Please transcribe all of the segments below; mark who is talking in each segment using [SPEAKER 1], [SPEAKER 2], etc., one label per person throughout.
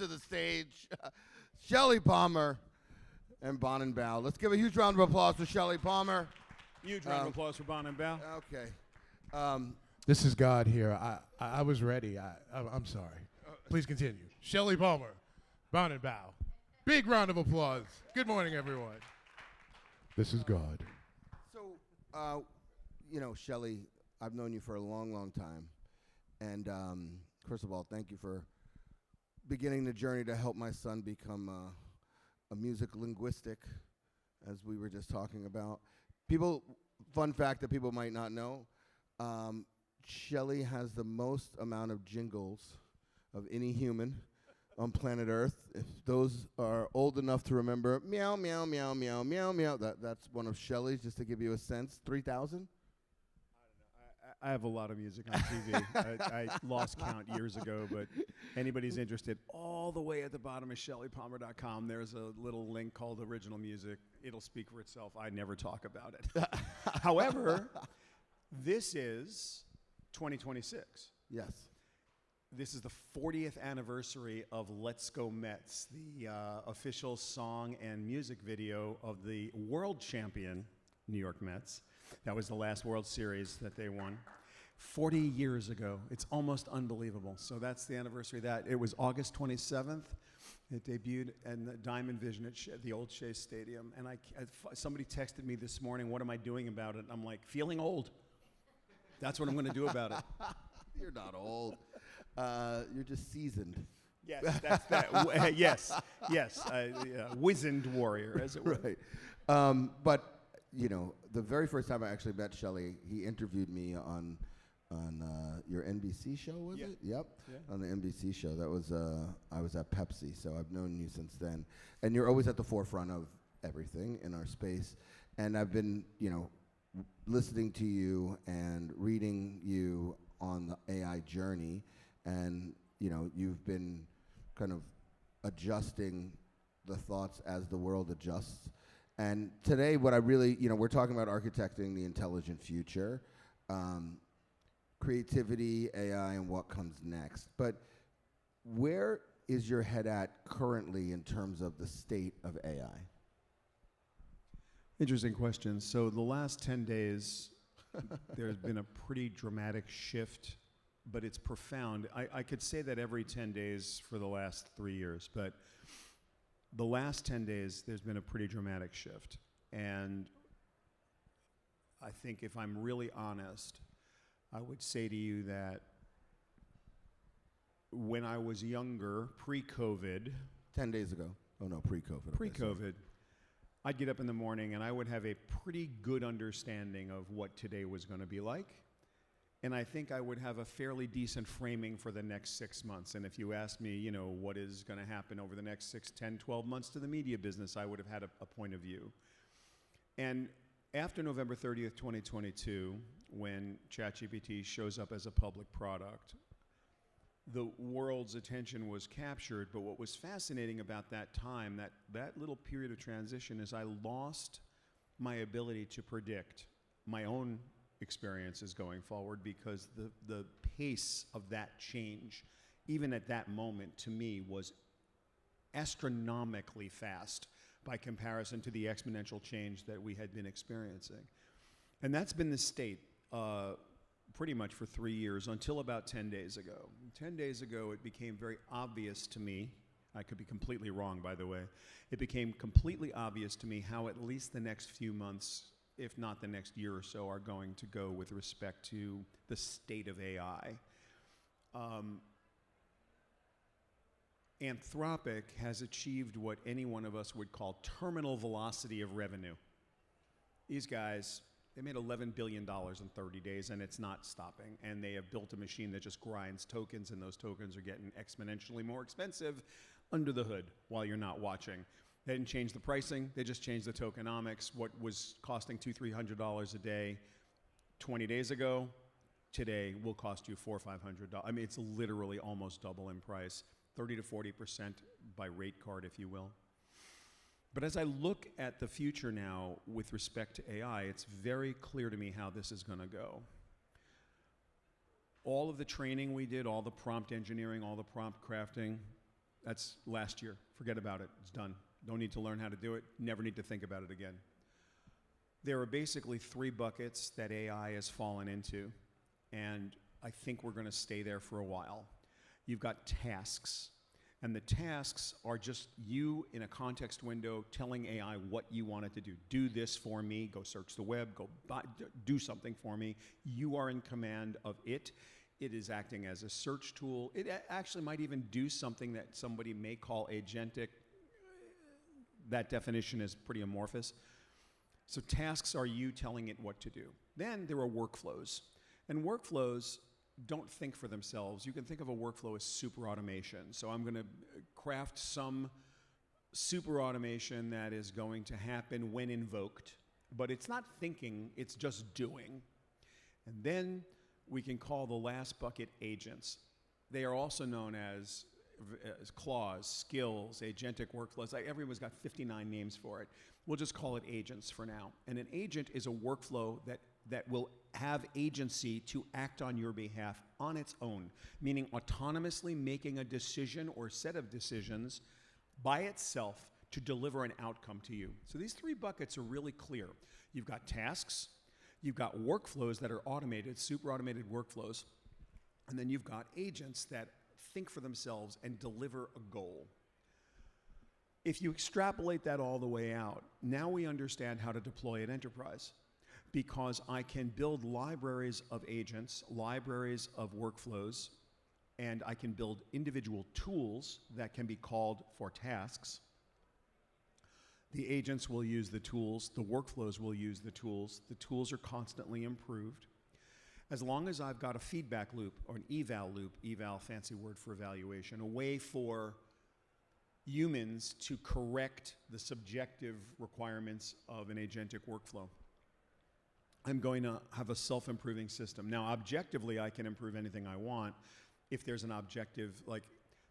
[SPEAKER 1] to the stage, Shelly Palmer and Bonin Bough. Let's give a huge round of applause for Shelly Palmer.
[SPEAKER 2] Huge round of applause for Bonin Bough.
[SPEAKER 1] Okay.
[SPEAKER 3] This is God here. I was ready. I'm sorry. Please continue. Shelly Palmer, Bonin Bough. Big round of applause. Good morning, everyone. This is God.
[SPEAKER 1] So, Shelly, I've known you for a long, long time. And first of all, thank you for beginning the journey to help my son become a music linguistic, as we were just talking about. Fun fact that people might not know, Shelly has the most amount of jingles of any human on planet Earth. If those are old enough to remember, meow, meow, meow, meow, meow, meow, that's one of Shelly's, just to give you a sense. 3,000?
[SPEAKER 2] I have a lot of music on TV. I lost count years ago, but anybody's interested, all the way at the bottom of shellypalmer.com, there's a little link called Original Music. It'll speak for itself. I never talk about it. However, this is 2026.
[SPEAKER 1] Yes.
[SPEAKER 2] This is the 40th anniversary of Let's Go Mets, the official song and music video of the world champion New York Mets. That was the last World Series that they won 40 years ago. It's almost unbelievable. So that's the anniversary of that. It was August 27th. It debuted in the Diamond Vision at the old Shea Stadium. And somebody texted me this morning, what am I doing about it? I'm like, feeling old. That's what I'm going to do about it.
[SPEAKER 1] You're not old. You're just seasoned.
[SPEAKER 2] Yes, that's that. Yes. Wizened warrior, as it were.
[SPEAKER 1] Right. But the very first time I actually met Shelly, he interviewed me on your NBC show, was it? Yep. Yeah. On the NBC show. That was I was at Pepsi, so I've known you since then. And you're always at the forefront of everything in our space. And I've been, listening to you and reading you on the AI journey, and you've been kind of adjusting the thoughts as the world adjusts. And today, what I really, we're talking about architecting the intelligent future, creativity, AI, and what comes next. But where is your head at currently in terms of the state of AI?
[SPEAKER 2] Interesting question. So the last 10 days, there's been a pretty dramatic shift, but it's profound. I could say that every 10 days for the last 3 years, but the last 10 days, there's been a pretty dramatic shift. And I think if I'm really honest, I would say to you that when I was younger, pre-COVID.
[SPEAKER 1] 10 days ago. Oh, no, pre-COVID.
[SPEAKER 2] Pre-COVID. I'd get up in the morning and I would have a pretty good understanding of what today was going to be like. And I think I would have a fairly decent framing for the next 6 months. And if you asked me, what is going to happen over the next 6, 10, 12 months to the media business, I would have had a point of view. And after November 30th, 2022, when ChatGPT shows up as a public product, the world's attention was captured. But what was fascinating about that time, that little period of transition, is I lost my ability to predict my own experiences going forward, because the pace of that change, even at that moment, to me, was astronomically fast by comparison to the exponential change that we had been experiencing. And that's been the state pretty much for 3 years until about 10 days ago. 10 days ago, it became very obvious to me, I could be completely wrong, by the way, it became completely obvious to me how at least the next few months, if not the next year or so, are going to go with respect to the state of AI. Anthropic has achieved what any one of us would call terminal velocity of revenue. These guys, they made $11 billion in 30 days, and it's not stopping. And they have built a machine that just grinds tokens, and those tokens are getting exponentially more expensive under the hood while you're not watching. They didn't change the pricing, they just changed the tokenomics. What was costing $200, $300 a day 20 days ago, today will cost you $400 or $500. I mean, it's literally almost double in price, 30 to 40% by rate card, if you will. But as I look at the future now with respect to AI, it's very clear to me how this is going to go. All of the training we did, all the prompt engineering, all the prompt crafting, That's last year. Forget about it. It's done. Don't need to learn how to do it. Never need to think about it again. There are basically 3 buckets that AI has fallen into, and I think we're going to stay there for a while. You've got tasks, and the tasks are just you in a context window telling AI what you want it to do. Do this for me. Go search the web. Go do something for me. You are in command of it. It is acting as a search tool. It actually might even do something that somebody may call agentic. That definition is pretty amorphous. So tasks are you telling it what to do. Then there are workflows. And workflows don't think for themselves. You can think of a workflow as super automation. So I'm going to craft some super automation that is going to happen when invoked. But it's not thinking, it's just doing. And then we can call the last bucket agents. They are also known as clause, skills, agentic workflows. Everyone's got 59 names for it. We'll just call it agents for now. And an agent is a workflow that will have agency to act on your behalf on its own, meaning autonomously making a decision or set of decisions by itself to deliver an outcome to you. So these 3 buckets are really clear. You've got tasks, you've got workflows that are automated, super automated workflows, and then you've got agents that think for themselves and deliver a goal. If you extrapolate that all the way out, now we understand how to deploy an enterprise, because I can build libraries of agents, libraries of workflows, and I can build individual tools that can be called for tasks. The agents will use the tools, the workflows will use the tools are constantly improved. As long as I've got a feedback loop or an loop, fancy word for evaluation, a way for humans to correct the subjective requirements of an agentic workflow, I'm going to have a self-improving system. Now, objectively, I can improve anything I want if there's an objective, like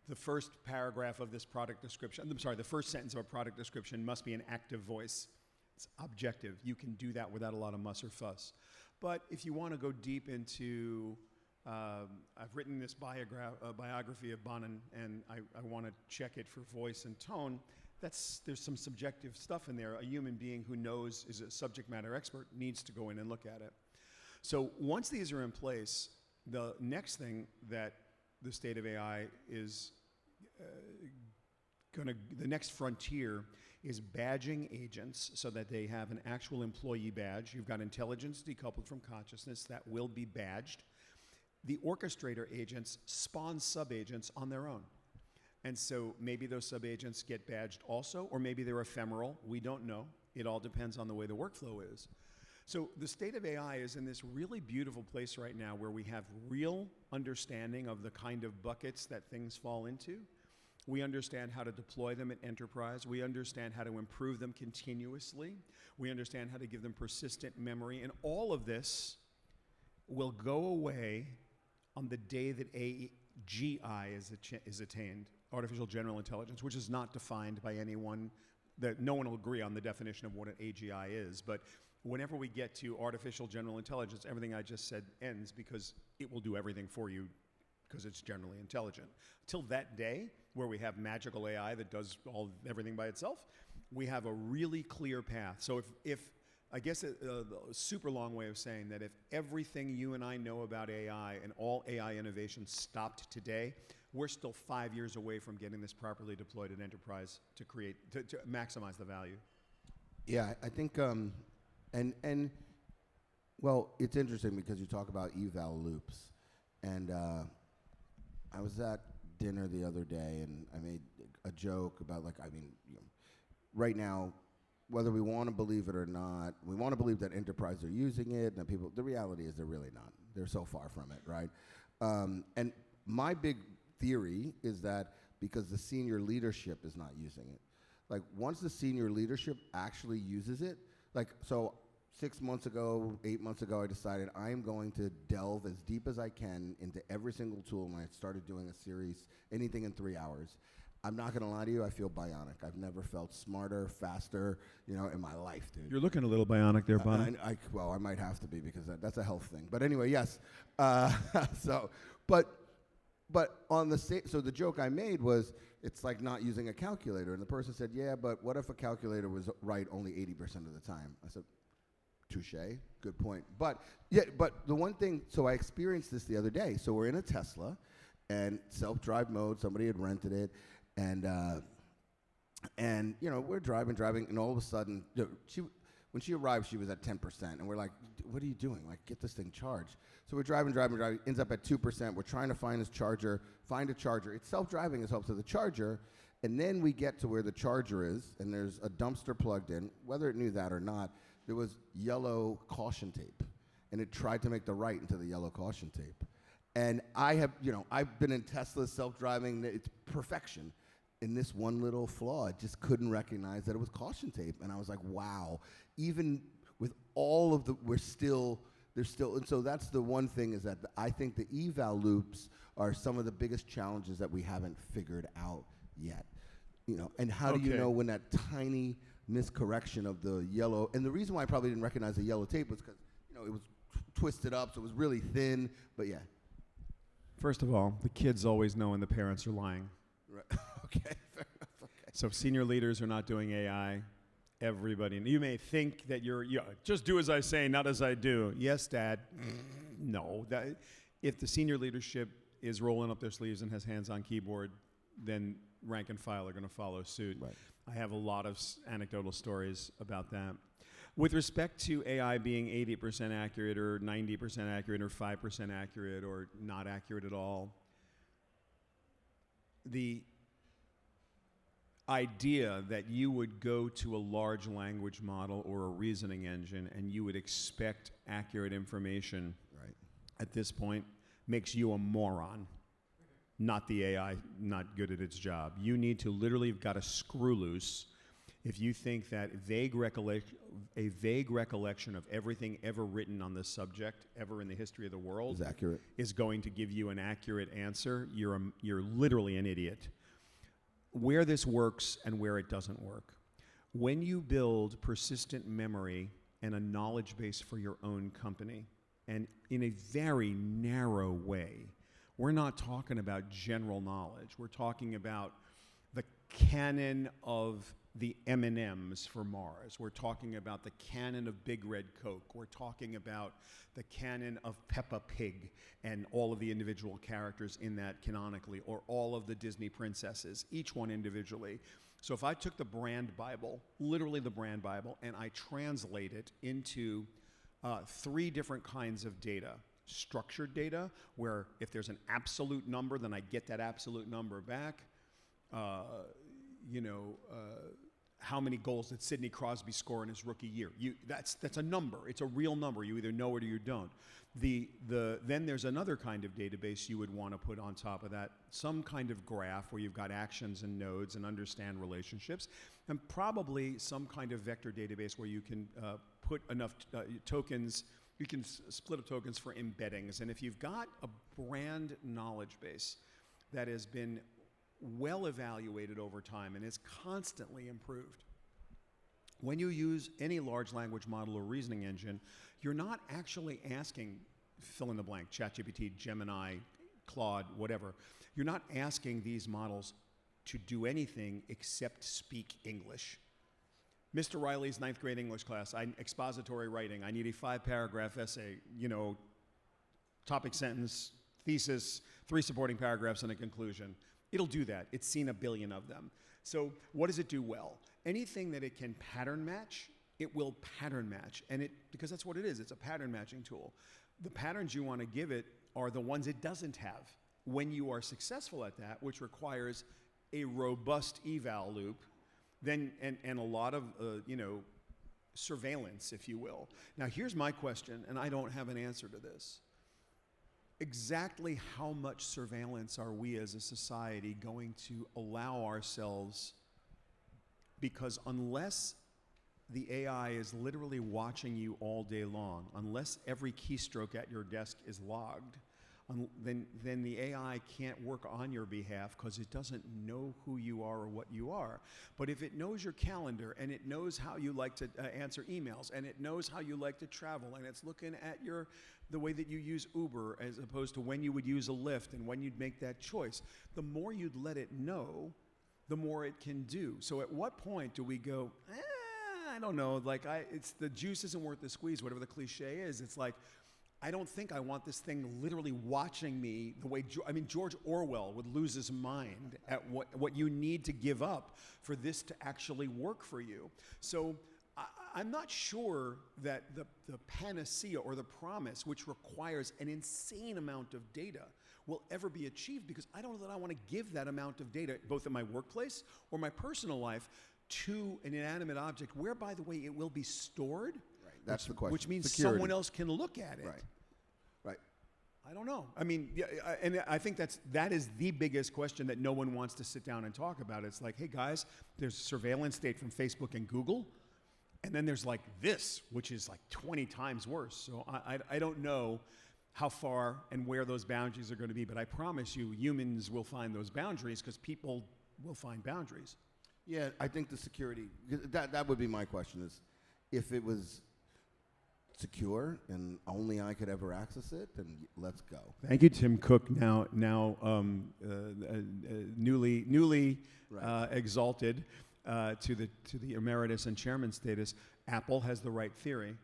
[SPEAKER 2] the first paragraph of this product description, the first sentence of a product description must be an active voice. It's objective. You can do that without a lot of muss or fuss. But if you want to go deep into, I've written this biography of Bonin, and I want to check it for voice and tone. There's some subjective stuff in there. A human being who knows, is a subject matter expert, needs to go in and look at it. So once these are in place, the next thing that the state of AI is the next frontier is badging agents so that they have an actual employee badge. You've got intelligence decoupled from consciousness that will be badged. The orchestrator agents spawn sub-agents on their own. And so maybe those sub-agents get badged also, or maybe they're ephemeral. We don't know. It all depends on the way the workflow is. So the state of AI is in this really beautiful place right now where we have real understanding of the kind of buckets that things fall into. We understand how to deploy them at enterprise. We understand how to improve them continuously. We understand how to give them persistent memory. And all of this will go away on the day that AGI is attained, artificial general intelligence, which is not defined by anyone. That no one will agree on the definition of what an AGI is. But whenever we get to artificial general intelligence, everything I just said ends because it will do everything for you because it's generally intelligent. Till that day, where we have magical AI that does everything by itself, we have a really clear path. So if I guess a super long way of saying that if everything you and I know about AI and all AI innovation stopped today, we're still 5 years away from getting this properly deployed in enterprise to maximize the value.
[SPEAKER 1] Yeah, I think, well, it's interesting because you talk about eval loops, and I was at dinner the other day, and I made a joke about, right now, whether we want to believe it or not, we want to believe that enterprises are using it, and that the reality is they're really not. They're so far from it, right? And my big theory is that because the senior leadership is not using it. Like, once the senior leadership actually uses it, so 6 months ago, 8 months ago, I decided I am going to delve as deep as I can into every single tool, and I started doing a series, anything in 3 hours. I'm not going to lie to you, I feel bionic. I've never felt smarter, faster, in my life, dude.
[SPEAKER 2] You're looking a little bionic there, Bonin.
[SPEAKER 1] Well, I might have to be because that's a health thing. But anyway, yes. But on the so the joke I made was, it's like not using a calculator. And the person said, yeah, but what if a calculator was right only 80% of the time? I said, touche, good point. But the one thing, so I experienced this the other day. So we're in a Tesla, and self-drive mode, somebody had rented it, and we're driving, and all of a sudden, when she arrived, she was at 10%, and we're like, what are you doing? Like, get this thing charged. So we're driving, ends up at 2%. We're trying to find a charger. It's self-driving as helps with the charger, and then we get to where the charger is, and there's a dumpster plugged in. Whether it knew that or not, there was yellow caution tape, and it tried to make the right into the yellow caution tape. And I've been in Tesla self-driving, it's perfection. In this one little flaw, it just couldn't recognize that it was caution tape. And I was like, wow, even with all of there's still, and so that's the one thing is that I think the eval loops are some of the biggest challenges that we haven't figured out yet. And how do you know when that tiny miscorrection of the yellow, and the reason why I probably didn't recognize the yellow tape was because, it was twisted up, so it was really thin, but yeah.
[SPEAKER 2] First of all, the kids always know when the parents are lying.
[SPEAKER 1] Right. Okay, fair enough. Okay.
[SPEAKER 2] So if senior leaders are not doing AI, everybody, you may think that you're just do as I say, not as I do. Yes, Dad. No. If the senior leadership is rolling up their sleeves and has hands on keyboard, then rank and file are going to follow suit.
[SPEAKER 1] Right.
[SPEAKER 2] I have a lot of anecdotal stories about that. With respect to AI being 80% accurate or 90% accurate or 5% accurate or not accurate at all, the idea that you would go to a large language model or a reasoning engine and you would expect accurate information at this point makes you a moron, not the AI not good at its job. You need to literally have got a screw loose if you think that a vague recollection of everything ever written on this subject, ever in the history of the world, is going to give you an accurate answer. You're literally an idiot. Where this works and where it doesn't work. When you build persistent memory and a knowledge base for your own company, and in a very narrow way, we're not talking about general knowledge. We're talking about the canon of the M&Ms for Mars. We're talking about the canon of Big Red Coke. We're talking about the canon of Peppa Pig and all of the individual characters in that canonically, or all of the Disney princesses, each one individually. So if I took the brand Bible, literally the brand Bible, and I translate it into 3 different kinds of data. Structured data, where if there's an absolute number, then I get that absolute number back. How many goals did Sidney Crosby score in his rookie year? That's a number. It's a real number. You either know it or you don't. Then there's another kind of database you would want to put on top of that, some kind of graph where you've got actions and nodes and understand relationships, and probably some kind of vector database where you can put enough tokens. You can split up tokens for embeddings. And if you've got a brand knowledge base that has been well evaluated over time and is constantly improved, when you use any large language model or reasoning engine, you're not actually asking, fill in the blank, ChatGPT, Gemini, Claude, whatever. You're not asking these models to do anything except speak English. Mr. Riley's 9th grade English class, expository writing. I need a 5-paragraph essay, topic sentence, thesis, 3 supporting paragraphs, and a conclusion. It'll do that. It's seen a billion of them. So what does it do well? Anything that it can pattern match, it will pattern match. Because that's what it is. It's a pattern matching tool. The patterns you want to give it are the ones it doesn't have. When you are successful at that, which requires a robust eval loop, then and a lot of surveillance, if you will. Now here's my question, and I don't have an answer to this. Exactly how much surveillance are we as a society going to allow ourselves? Because unless the AI is literally watching you all day long, unless every keystroke at your desk is logged, then the AI can't work on your behalf because it doesn't know who you are or what you are. But if it knows your calendar, and it knows how you like to answer emails, and it knows how you like to travel, and it's looking at the way that you use Uber as opposed to when you would use a Lyft and when you'd make that choice, the more you'd let it know, the more it can do. So at what point do we go, I don't know, like it's the juice isn't worth the squeeze, whatever the cliche is. It's like, I don't think I want this thing literally watching me the way, George Orwell would lose his mind at what you need to give up for this to actually work for you. So I'm not sure that the panacea or the promise, which requires an insane amount of data, will ever be achieved, because I don't know that I want to give that amount of data, both in my workplace or my personal life, to an inanimate object where, by the way, it will be stored.
[SPEAKER 1] Right. That's the question.
[SPEAKER 2] Which means
[SPEAKER 1] Security.
[SPEAKER 2] someone else can look at it.
[SPEAKER 1] Right. Right.
[SPEAKER 2] I don't know. I mean, yeah, and I think that is the biggest question that no one wants to sit down and talk about. It's like, hey guys, there's surveillance state from Facebook and Google, and then there's like this, which is like 20 times worse. So I don't know how far and where those boundaries are going to be, but I promise you, humans will find those boundaries because people will find boundaries.
[SPEAKER 1] Yeah, I think the security, that would be my question, is if it was secure and only I could ever access it, then let's go.
[SPEAKER 2] Thank you, Tim Cook, now newly exalted to the emeritus and chairman status. Apple has the right theory.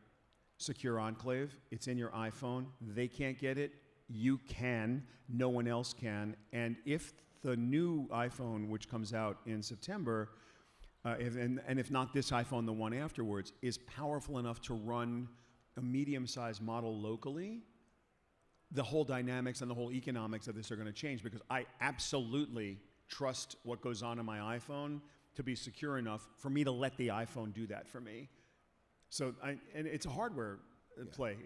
[SPEAKER 2] Secure enclave, it's in your iPhone. They can't get it. You can. No one else can. And if the new iPhone, which comes out in September, if not this iPhone, the one afterwards, is powerful enough to run a medium-sized model locally, the whole dynamics and the whole economics of this are going to change, because I absolutely trust what goes on in my iPhone to be secure enough for me to let the iPhone do that for me. So, and it's a hardware play.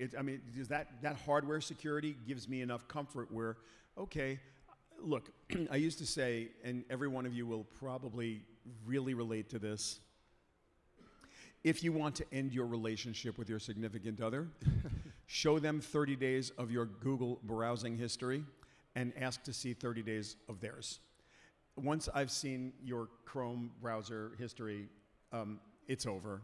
[SPEAKER 2] That hardware security gives me enough comfort where, okay, look, I used to say, and every one of you will probably really relate to this, if you want to end your relationship with your significant other, show them 30 days of your Google browsing history and ask to see 30 days of theirs. Once I've seen your Chrome browser history, it's over.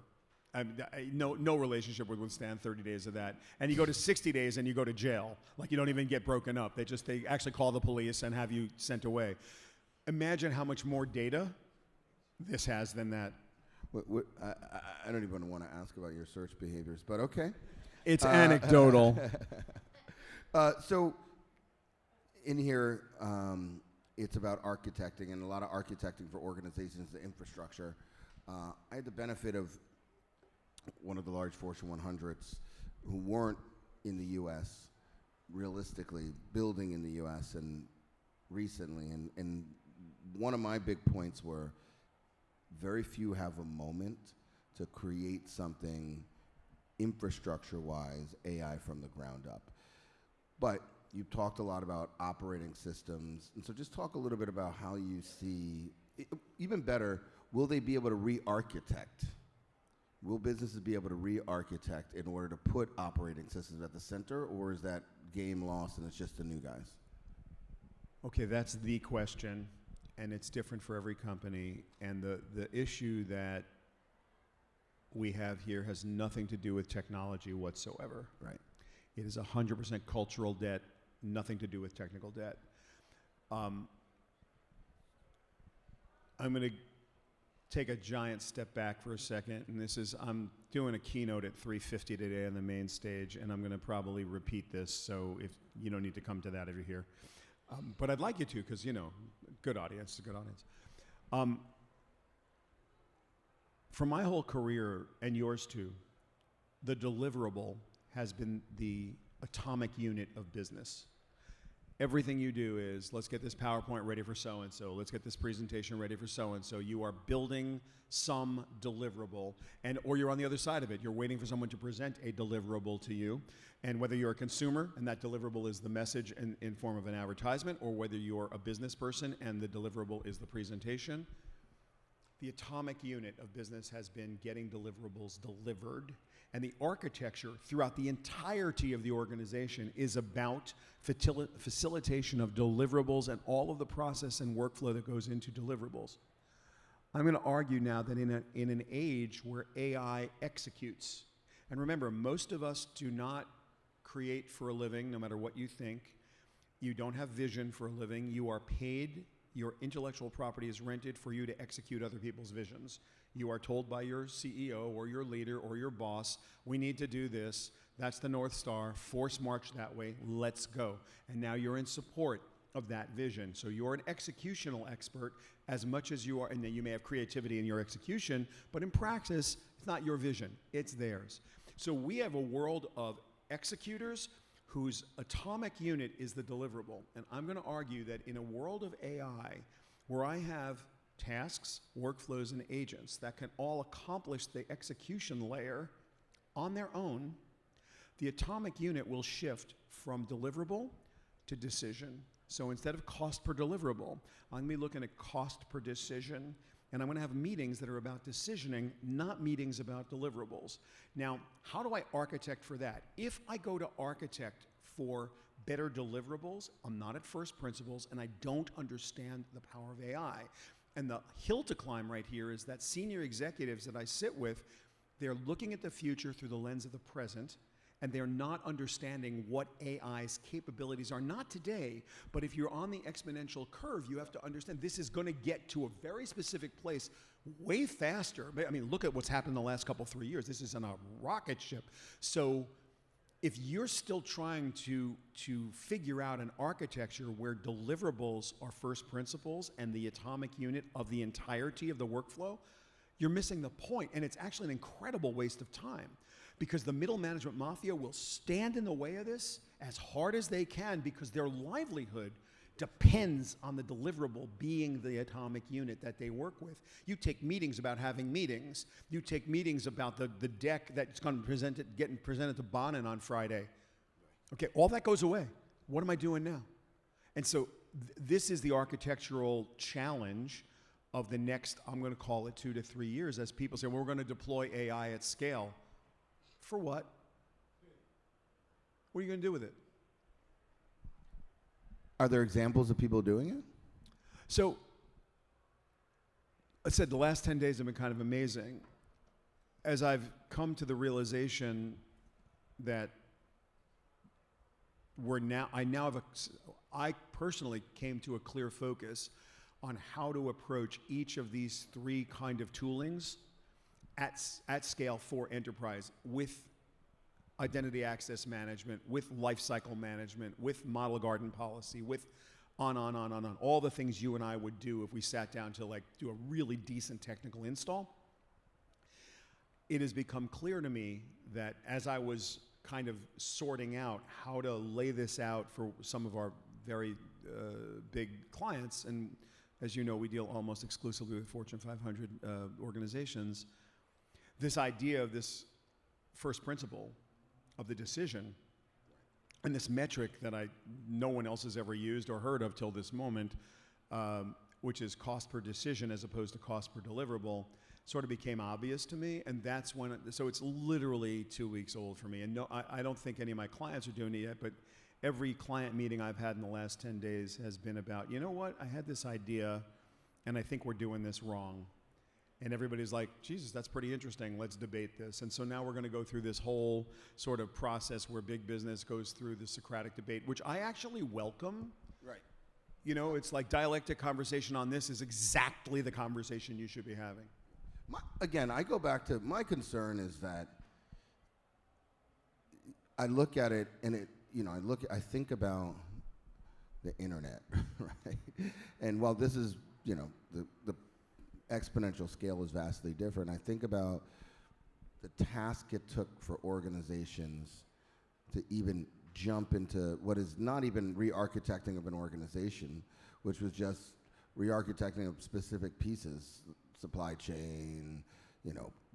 [SPEAKER 2] No relationship would withstand 30 days of that. And you go to 60 days and you go to jail. Like, you don't even get broken up. They actually call the police and have you sent away. Imagine how much more data this has than that.
[SPEAKER 1] I don't even want to ask about your search behaviors, but okay.
[SPEAKER 2] It's anecdotal.
[SPEAKER 1] So in here, it's about architecting, and a lot of architecting for organizations, the infrastructure. I had the benefit of one of the large Fortune 100s who weren't in the U.S., realistically, building in the U.S. and recently. And one of my big points were very few have a moment to create something infrastructure-wise, AI from the ground up. But you've talked a lot about operating systems, and so just talk a little bit about how you see, even better, will they be able to re-architect? Will businesses be able to re-architect in order to put operating systems at the center, or is that game lost and it's just the new guys?
[SPEAKER 2] Okay, that's the question, and it's different for every company. And the issue that we have here has nothing to do with technology whatsoever.
[SPEAKER 1] Right.
[SPEAKER 2] It is 100% cultural debt, nothing to do with technical debt. I'm going to take a giant step back for a second, and I'm doing a keynote at 3:50 today on the main stage, and I'm going to probably repeat this, so if you don't need to come to that if you're here. But I'd like you to, because, good audience, good audience. For my whole career, and yours too, the deliverable has been the atomic unit of business. Everything you do is, let's get this PowerPoint ready for so-and-so. Let's get this presentation ready for so-and-so. You are building some deliverable, or you're on the other side of it. You're waiting for someone to present a deliverable to you. And whether you're a consumer, and that deliverable is the message in form of an advertisement, or whether you're a business person and the deliverable is the presentation, the atomic unit of business has been getting deliverables delivered. And the architecture throughout the entirety of the organization is about facilitation of deliverables and all of the process and workflow that goes into deliverables. I'm going to argue now that in an age where AI executes, and remember, most of us do not create for a living, no matter what you think. You don't have vision for a living. You are paid Your intellectual property is rented for you to execute other people's visions. You are told by your CEO or your leader or your boss, we need to do this. That's the North Star. Force march that way. Let's go. And now you're in support of that vision. So you're an executional expert as much as you are, and then you may have creativity in your execution, but in practice, it's not your vision, it's theirs. So we have a world of executors whose atomic unit is the deliverable. And I'm going to argue that in a world of AI, where I have tasks, workflows, and agents that can all accomplish the execution layer on their own, the atomic unit will shift from deliverable to decision. So instead of cost per deliverable, I'm going to be looking at cost per decision, and I'm going to have meetings that are about decisioning, not meetings about deliverables. Now, how do I architect for that? If I go to architect for better deliverables, I'm not at first principles, and I don't understand the power of AI. And the hill to climb right here is that senior executives that I sit with, they're looking at the future through the lens of the present, and they're not understanding what AI's capabilities are. Not today, but if you're on the exponential curve, you have to understand this is going to get to a very specific place way faster. I mean, look at what's happened in the last couple, 3 years. This is on a rocket ship. So if you're still trying to figure out an architecture where deliverables are first principles and the atomic unit of the entirety of the workflow, you're missing the point, and it's actually an incredible waste of time. Because the middle management mafia will stand in the way of this as hard as they can because their livelihood depends on the deliverable being the atomic unit that they work with. You take meetings about having meetings. You take meetings about the deck that's going to be getting presented to Bonin on Friday. Okay, all that goes away. What am I doing now? And so this is the architectural challenge of the next, I'm going to call it 2 to 3 years, as people say, well, we're going to deploy AI at scale. For what? What are you going to do with it?
[SPEAKER 1] Are there examples of people doing it?
[SPEAKER 2] So, I said the last 10 days have been kind of amazing. As I've come to the realization that I personally came to a clear focus on how to approach each of these 3 kind of toolings at scale for enterprise, with identity access management, with lifecycle management, with model garden policy, with on, all the things you and I would do if we sat down to like do a really decent technical install. It has become clear to me that as I was kind of sorting out how to lay this out for some of our very big clients, and as you know, we deal almost exclusively with Fortune 500 organizations, this idea of this first principle of the decision and this metric that no one else has ever used or heard of till this moment, which is cost per decision as opposed to cost per deliverable, sort of became obvious to me. And that's when, so it's literally 2 weeks old for me. And no, I don't think any of my clients are doing it yet, but every client meeting I've had in the last 10 days has been about, you know what, I had this idea and I think we're doing this wrong. And everybody's like, Jesus, that's pretty interesting. Let's debate this. And so now we're going to go through this whole sort of process where big business goes through the Socratic debate, which I actually welcome.
[SPEAKER 1] Right.
[SPEAKER 2] You know, it's like dialectic conversation on this is exactly the conversation you should be having.
[SPEAKER 1] Again, I go back to my concern is that I look at it and I think about the internet, right? And while this is, the exponential scale is vastly different, I think about the task it took for organizations to even jump into what is not even re-architecting of an organization, which was just re-architecting of specific pieces, supply chain,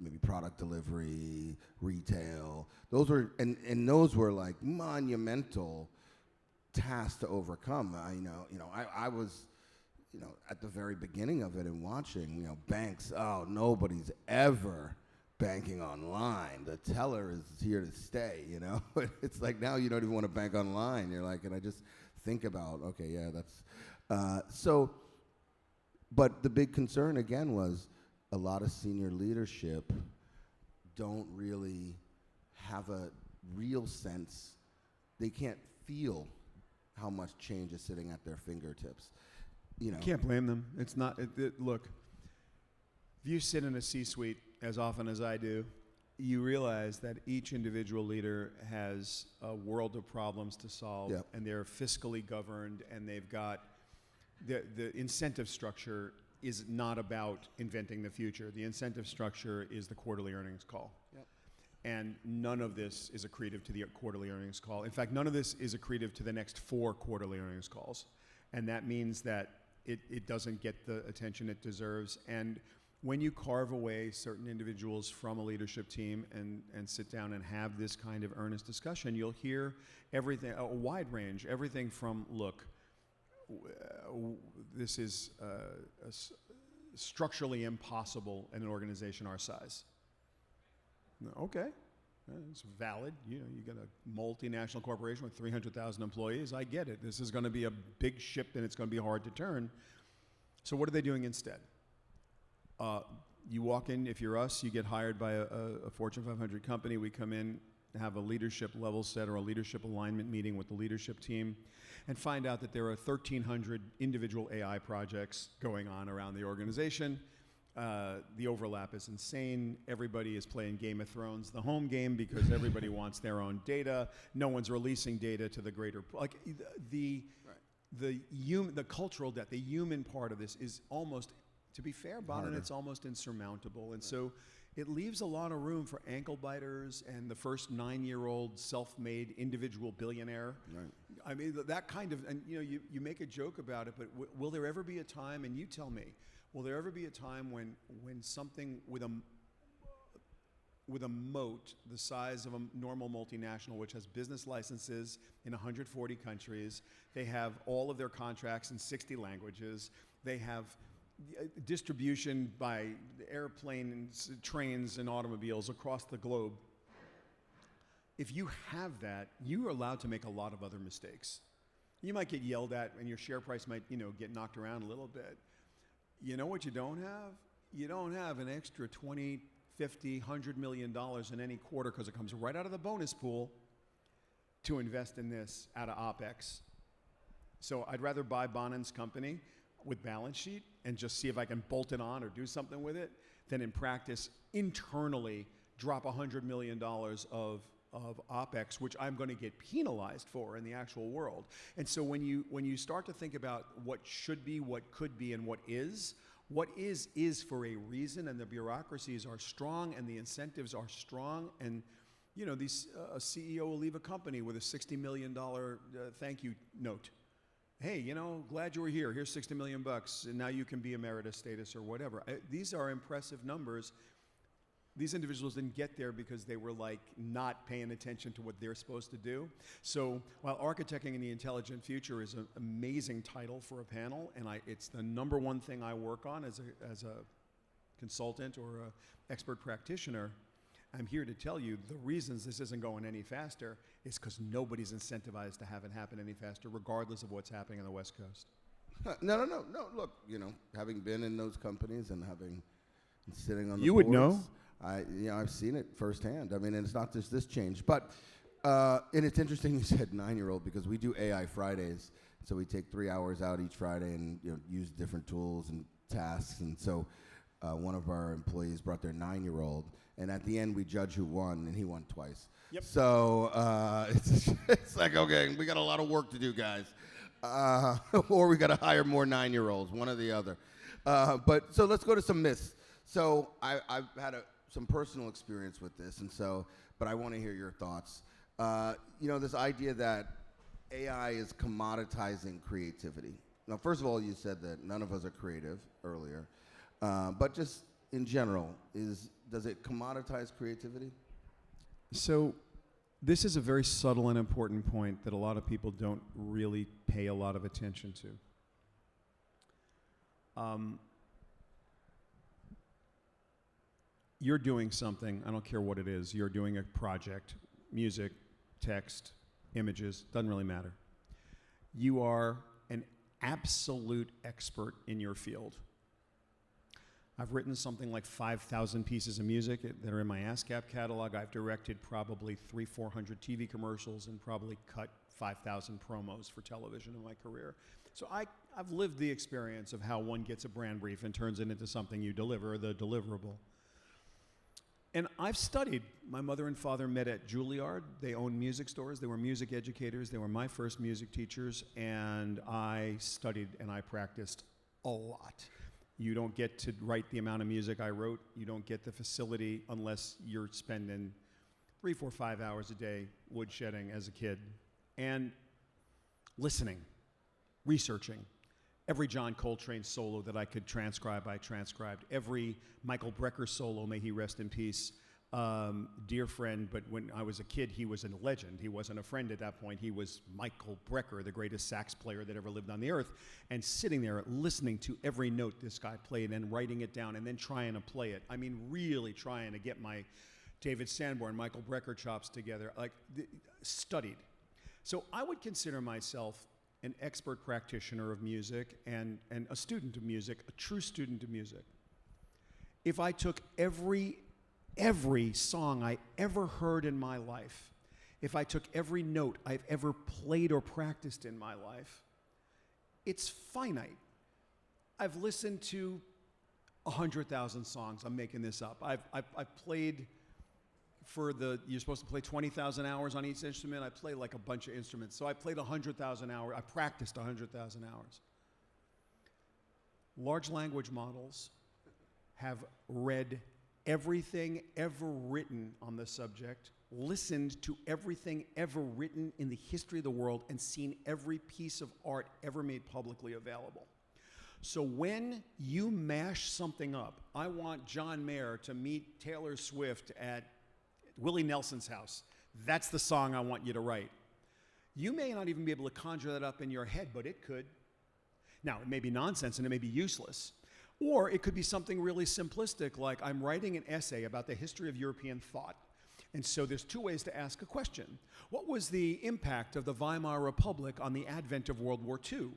[SPEAKER 1] maybe product delivery, retail. Those were like monumental tasks to overcome. I was at the very beginning of it and watching, banks, nobody's ever banking online. The teller is here to stay, It's like now you don't even want to bank online. You're like, and I just think about, okay, yeah, that's, but the big concern again was a lot of senior leadership don't really have a real sense. They can't feel how much change is sitting at their fingertips. you know.
[SPEAKER 2] Can't blame them. It's not, look, if you sit in a C-suite as often as I do, you realize that each individual leader has a world of problems to solve,
[SPEAKER 1] Yep.
[SPEAKER 2] and they're fiscally governed, and they've got the incentive structure is not about inventing the future. The incentive structure is the quarterly earnings call.
[SPEAKER 1] Yep.
[SPEAKER 2] And none of this is accretive to the quarterly earnings call. In fact, none of this is accretive to the next 4 quarterly earnings calls. And that means that it doesn't get the attention it deserves. And when you carve away certain individuals from a leadership team and sit down and have this kind of earnest discussion, you'll hear everything, a wide range, everything from, look, this is structurally impossible in an organization our size. Okay, it's valid. You got a multinational corporation with 300,000 employees. I get it. This is going to be a big ship, and it's going to be hard to turn. So what are they doing instead? You walk in, if you're us, you get hired by a Fortune 500 company. We come in, have a leadership level set or a leadership alignment meeting with the leadership team, and find out that there are 1,300 individual AI projects going on around the organization. The overlap is insane. Everybody is playing Game of Thrones, the home game, because everybody wants their own data. No one's releasing data to the greater, like the cultural debt, the human part of this is almost, to be fair, Bonin, it's almost insurmountable. And so it leaves a lot of room for ankle biters and the first 9-year-old self-made individual billionaire. Right. I mean, that kind of, and you make a joke about it, but will there ever be a time, and you tell me, will there ever be a time when something with a moat the size of a normal multinational, which has business licenses in 140 countries, they have all of their contracts in 60 languages, they have distribution by airplanes, trains, and automobiles across the globe. If you have that, you are allowed to make a lot of other mistakes. You might get yelled at, and your share price might, get knocked around a little bit. You know what you don't have? You don't have an extra 20, 50, $100 million in any quarter, because it comes right out of the bonus pool, to invest in this out of OpEx. So I'd rather buy Bonin's company with balance sheet and just see if I can bolt it on or do something with it, than in practice internally drop $100 million of OpEx, which I'm going to get penalized for in the actual world. And so when you start to think about what should be, what could be, and what is for a reason, and the bureaucracies are strong and the incentives are strong, and a CEO will leave a company with a $60 million thank you note. Hey, glad you were here. Here's $60 million, and now you can be emeritus status or whatever. These are impressive numbers. These individuals didn't get there because they were not paying attention to what they're supposed to do. So while Architecting in the Intelligent Future is an amazing title for a panel, and it's the #1 thing I work on as a consultant or an expert practitioner, I'm here to tell you the reasons this isn't going any faster is because nobody's incentivized to have it happen any faster, regardless of what's happening on the West Coast.
[SPEAKER 1] No. Look, having been in those companies and having sitting on the
[SPEAKER 2] You would know.
[SPEAKER 1] I've seen it firsthand. I mean, and it's not just this change, but and it's interesting you said 9-year-old, because we do AI Fridays, so we take 3 hours out each Friday and use different tools and tasks. And so one of our employees brought their 9-year-old, and at the end we judge who won, and he won twice. Yep. So it's like, okay, we got a lot of work to do, guys, or we got to hire more 9-year-olds, one or the other. But so let's go to some myths. So I've had some personal experience with this, and but I want to hear your thoughts. This idea that AI is commoditizing creativity. Now, first of all, you said that none of us are creative earlier, but just in general, does it commoditize creativity?
[SPEAKER 2] So this is a very subtle and important point that a lot of people don't really pay a lot of attention to. You're doing something, I don't care what it is, you're doing a project, music, text, images, doesn't really matter. You are an absolute expert in your field. I've written something like 5,000 pieces of music that are in my ASCAP catalog. I've directed probably 300-400 TV commercials and probably cut 5,000 promos for television in my career. So I've lived the experience of how one gets a brand brief and turns it into something you deliver, the deliverable. And I've studied. My mother and father met at Juilliard. They owned music stores. They were music educators. They were my first music teachers. And I studied and I practiced a lot. You don't get to write the amount of music I wrote. You don't get the facility unless you're spending 3, 4, 5 hours a day woodshedding as a kid. And listening, researching. Every John Coltrane solo that I could transcribe, I transcribed. Every Michael Brecker solo, may he rest in peace, dear friend, but when I was a kid, he was a legend. He wasn't a friend at that point. He was Michael Brecker, the greatest sax player that ever lived on the earth, and sitting there listening to every note this guy played and writing it down and then trying to play it. I mean, really trying to get my David Sanborn, Michael Brecker chops together, studied. So I would consider myself an expert practitioner of music and a student of music, a true student of music. If I took every song I ever heard in my life, if I took every note I've ever played or practiced in my life, it's finite. I've listened to 100,000 songs. I'm making this up. I've played you're supposed to play 20,000 hours on each instrument. I play like a bunch of instruments. So I played 100,000 hours. I practiced 100,000 hours. Large language models have read everything ever written on the subject, listened to everything ever written in the history of the world, and seen every piece of art ever made publicly available. So when you mash something up, I want John Mayer to meet Taylor Swift at Willie Nelson's house. That's the song I want you to write. You may not even be able to conjure that up in your head, but it could. Now, it may be nonsense and it may be useless. Or it could be something really simplistic, like I'm writing an essay about the history of European thought. And so there's 2 ways to ask a question. What was the impact of the Weimar Republic on the advent of World War II?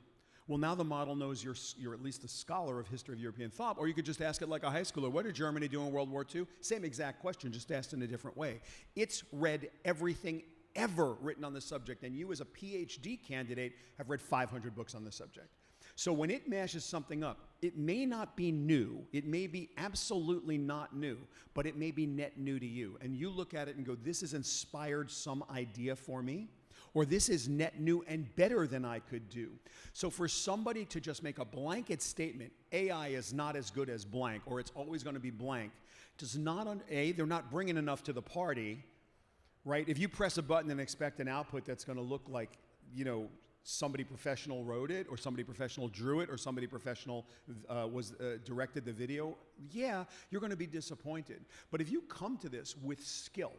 [SPEAKER 2] Well, now the model knows you're at least a scholar of history of European thought, or you could just ask it like a high schooler. What did Germany do in World War II? Same exact question, just asked in a different way. It's read everything ever written on the subject, and you as a PhD candidate have read 500 books on the subject. So when it mashes something up, it may not be new, it may be absolutely not new, but it may be net new to you. And you look at it and go, this has inspired some idea for me, or this is net new and better than I could do. So for somebody to just make a blanket statement, AI is not as good as blank, or it's always going to be blank, does not, they're not bringing enough to the party, right? If you press a button and expect an output that's going to look like, somebody professional wrote it, or somebody professional drew it, or somebody professional directed the video, yeah, you're going to be disappointed. But if you come to this with skill,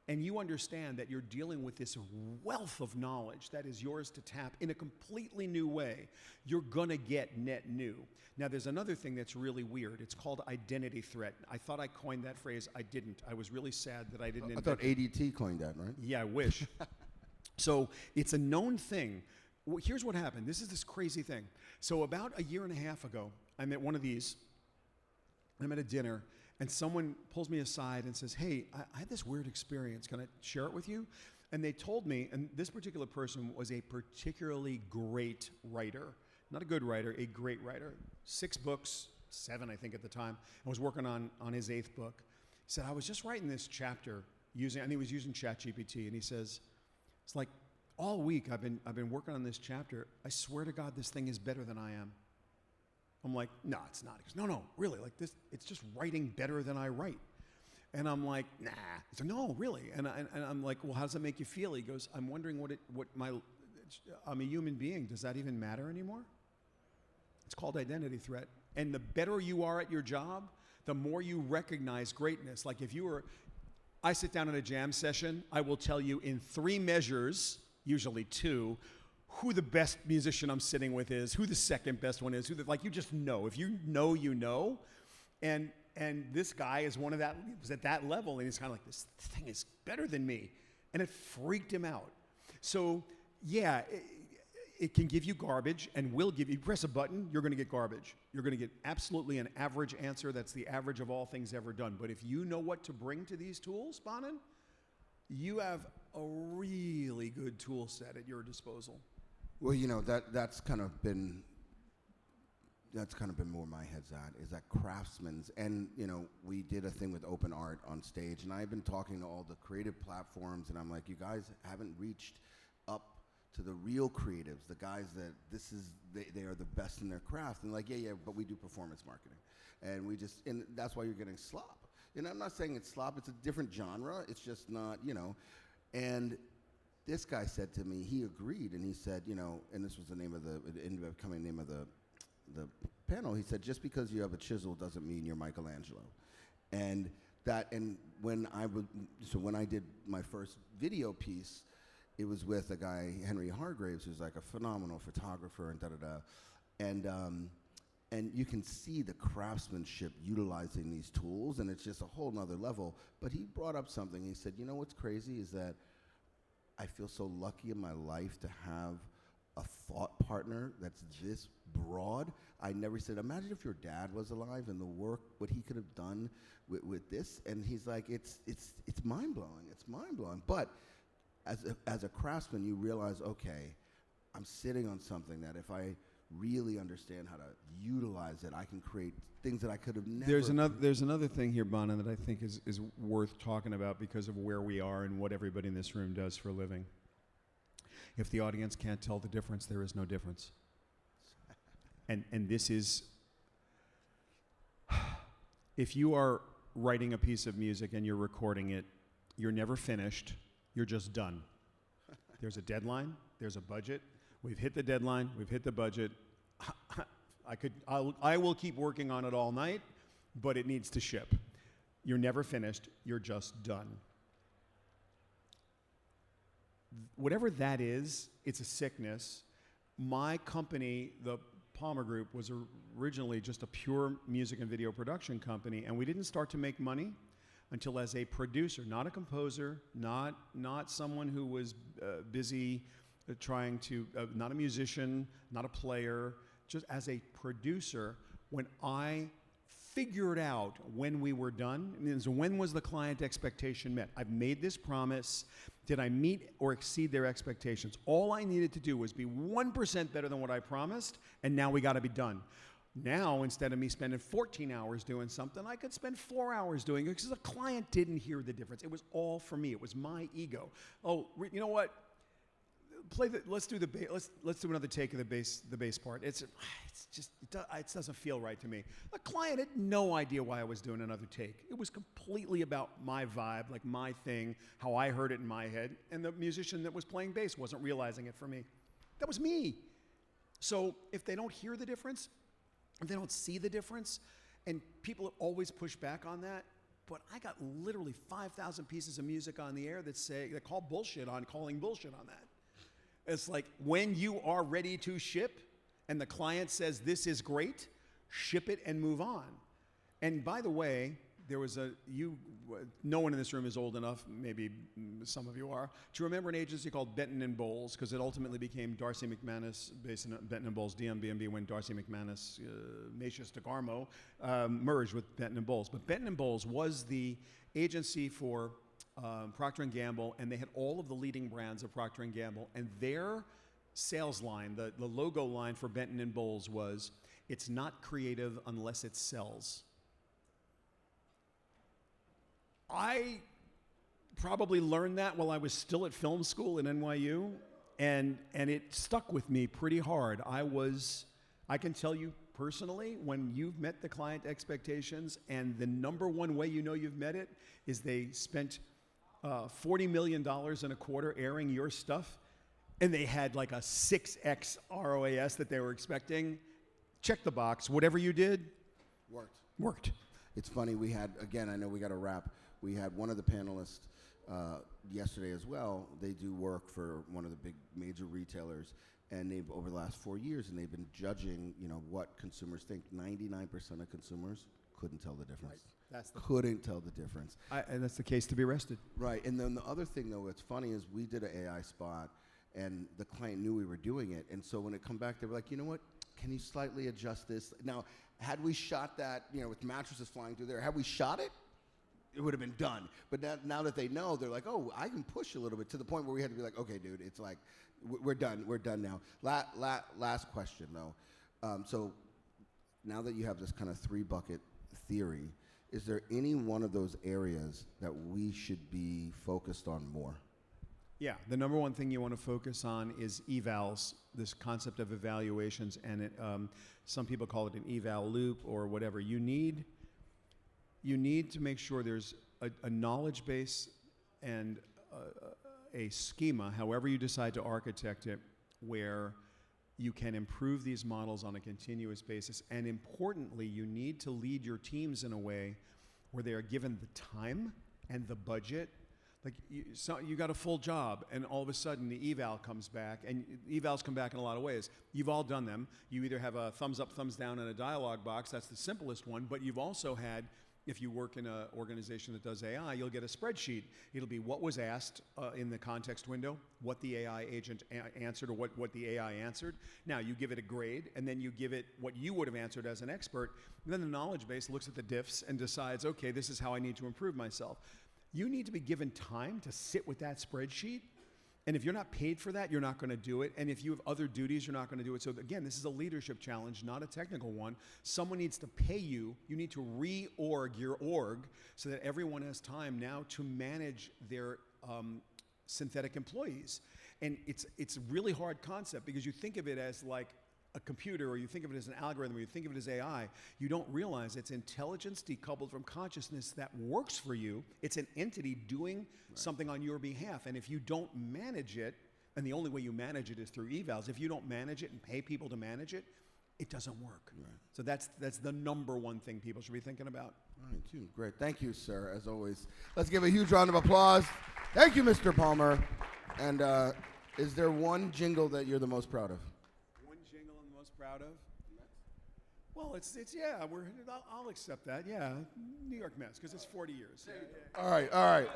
[SPEAKER 2] and you understand that you're dealing with this wealth of knowledge that is yours to tap in a completely new way, you're going to get net new. Now, there's another thing that's really weird. It's called identity threat. I thought I coined that phrase. I didn't. I was really sad that I didn't invent
[SPEAKER 1] I thought ADT coined that, right?
[SPEAKER 2] Yeah, I wish. So it's a known thing. Well, here's what happened. This is this crazy thing. So about a year and a half ago, I'm at one of these. I'm at a dinner. And someone pulls me aside and says, hey, I had this weird experience. Can I share it with you? And they told me, and this particular person was a particularly great writer. Not a good writer, a great writer. 6 books, 7 I think at the time, and was working on his 8th book. He said, I was just writing this chapter and he was using ChatGPT, and he says, it's like all week I've been working on this chapter. I swear to God, this thing is better than I am. I'm like, no, it's not. He goes, no, really, like this, it's just writing better than I write. And I'm like, nah. He said, no, really. And I'm like, well, how does that make you feel? He goes, I'm wondering I'm a human being. Does that even matter anymore? It's called identity threat. And the better you are at your job, the more you recognize greatness. Like I sit down in a jam session, I will tell you in 3 measures, usually 2, who the best musician I'm sitting with is, who the second best one is, you just know. If you know, you know. And this guy is one of that, was at that level, and he's kind of like, this thing is better than me. And it freaked him out. So, yeah, it can give you garbage, and will give you, press a button, you're going to get garbage. You're going to get absolutely an average answer that's the average of all things ever done. But if you know what to bring to these tools, Bonin, you have a really good tool set at your disposal.
[SPEAKER 1] Well, that's kind of been that's kind of been where my head's at, is that craftsmen's. And, we did a thing with open art on stage, and I've been talking to all the creative platforms, and I'm like, you guys haven't reached up to the real creatives, the guys that they are the best in their craft. And like, yeah, but we do performance marketing. And that's why you're getting slop. I'm not saying it's slop, it's a different genre. It's just not, and this guy said to me, he agreed, and he said, and this was the name of it ended up becoming the name of the panel. He said, just because you have a chisel doesn't mean you're Michelangelo. And when I did my first video piece, it was with a guy, Henry Hargraves, who's like a phenomenal photographer and and you can see the craftsmanship utilizing these tools, and it's just a whole nother level. But he brought up something. He said, what's crazy is that I feel so lucky in my life to have a thought partner that's this broad. I never said, imagine if your dad was alive and the work, what he could have done with this. And he's like, it's mind-blowing. It's mind-blowing. But as a craftsman, you realize, okay, I'm sitting on something that if I really understand how to utilize it, I can create things that I could have never.
[SPEAKER 2] There's another thing here, Bonin, that I think is worth talking about because of where we are and what everybody in this room does for a living. If the audience can't tell the difference, there is no difference. And this is, if you are writing a piece of music and you're recording it, you're never finished. You're just done. There's a deadline. There's a budget. We've hit the deadline. We've hit the budget. I will keep working on it all night, but it needs to ship. You're never finished. You're just done. Whatever that is, it's a sickness. My company, the Palmer Group, was originally just a pure music and video production company, and we didn't start to make money until as a producer, not a composer, not someone who was busy trying to, not a musician, not a player, just as a producer, when I figured out when we were done, and so when was the client expectation met? I've made this promise. Did I meet or exceed their expectations? All I needed to do was be 1% better than what I promised, and now we got to be done. Now, instead of me spending 14 hours doing something, I could spend 4 hours doing it because the client didn't hear the difference. It was all for me. It was my ego. Oh, you know what? Let's do another take of the bass part. It doesn't feel right to me. The client had no idea why I was doing another take. It was completely about my vibe, like my thing, how I heard it in my head, and the musician that was playing bass wasn't realizing it for me. That was me. So if they don't hear the difference, if they don't see the difference, and people always push back on that, but I got literally 5,000 pieces of music on the air that call bullshit on calling bullshit on that. It's like when you are ready to ship and the client says this is great, ship it and move on. And by the way, there was no one in this room is old enough, maybe some of you are, to remember an agency called Benton & Bowles, because it ultimately became Darcy McManus, based in Benton & Bowles, DMB&B, when Darcy McManus, Macias DeGarmo, merged with Benton & Bowles. But Benton & Bowles was the agency for Procter & Gamble, and they had all of the leading brands of Procter & Gamble, and their sales line, the logo line for Benton & Bowles was, it's not creative unless it sells. I probably learned that while I was still at film school at NYU, and it stuck with me pretty hard. I can tell you personally, when you've met the client expectations, and the number one way you know you've met it is they spent $40 million in a quarter airing your stuff, and they had like a 6x ROAS that they were expecting. Check the box. Whatever you did, worked.
[SPEAKER 1] It's funny, we had, again, I know we got to wrap. We had one of the panelists yesterday as well. They do work for one of the big major retailers, and they've, over the last 4 years, and they've been judging, what consumers think. 99% of consumers couldn't tell the difference.
[SPEAKER 2] Right.
[SPEAKER 1] Couldn't tell the difference.
[SPEAKER 2] And that's the case to be arrested.
[SPEAKER 1] Right, and then the other thing, though, what's funny is we did an AI spot, and the client knew we were doing it, and so when it come back, they were like, you know what, can you slightly adjust this? Now, had we shot that, with mattresses flying through there, had we shot it, it would have been done. But now that they know, they're like, oh, I can push a little bit, to the point where we had to be like, okay, dude, it's like, we're done now. Last question, though. So now that you have this kind of 3-bucket theory, is there any one of those areas that we should be focused on more?
[SPEAKER 2] Yeah, the number one thing you want to focus on is evals, this concept of evaluations, and some people call it an eval loop or whatever. You need to make sure there's a knowledge base and a schema, however you decide to architect it, where you can improve these models on a continuous basis. And importantly, you need to lead your teams in a way where they are given the time and the budget. Like you got a full job, and all of a sudden the eval comes back, and evals come back in a lot of ways. You've all done them. You either have a thumbs up, thumbs down in a dialog box. That's the simplest one. But you've also had, if you work in an organization that does AI, you'll get a spreadsheet. It'll be what was asked in the context window, what the AI agent answered, or what the AI answered. Now, you give it a grade, and then you give it what you would have answered as an expert. And then the knowledge base looks at the diffs and decides, okay, this is how I need to improve myself. You need to be given time to sit with that spreadsheet. And if you're not paid for that, you're not going to do it. And if you have other duties, you're not going to do it. So again, this is a leadership challenge, not a technical one. Someone needs to pay you. You need to reorg your org so that everyone has time now to manage their synthetic employees. And it's a really hard concept because you think of it as like a computer, or you think of it as an algorithm, or you think of it as AI. You don't realize it's intelligence decoupled from consciousness that works for you. It's an entity doing something on your behalf. And if you don't manage it, and the only way you manage it is through evals, if you don't manage it and pay people to manage it, it doesn't work. Right. So that's the number one thing people should be thinking about.
[SPEAKER 1] All right, too. Great. Thank you, sir, as always. Let's give a huge round of applause. Thank you, Mr. Palmer. And is there one jingle that you're the most proud of?
[SPEAKER 2] Proud of? Well, it's yeah. I'll accept that. Yeah, New York Mets, because it's 40 years.
[SPEAKER 1] All right.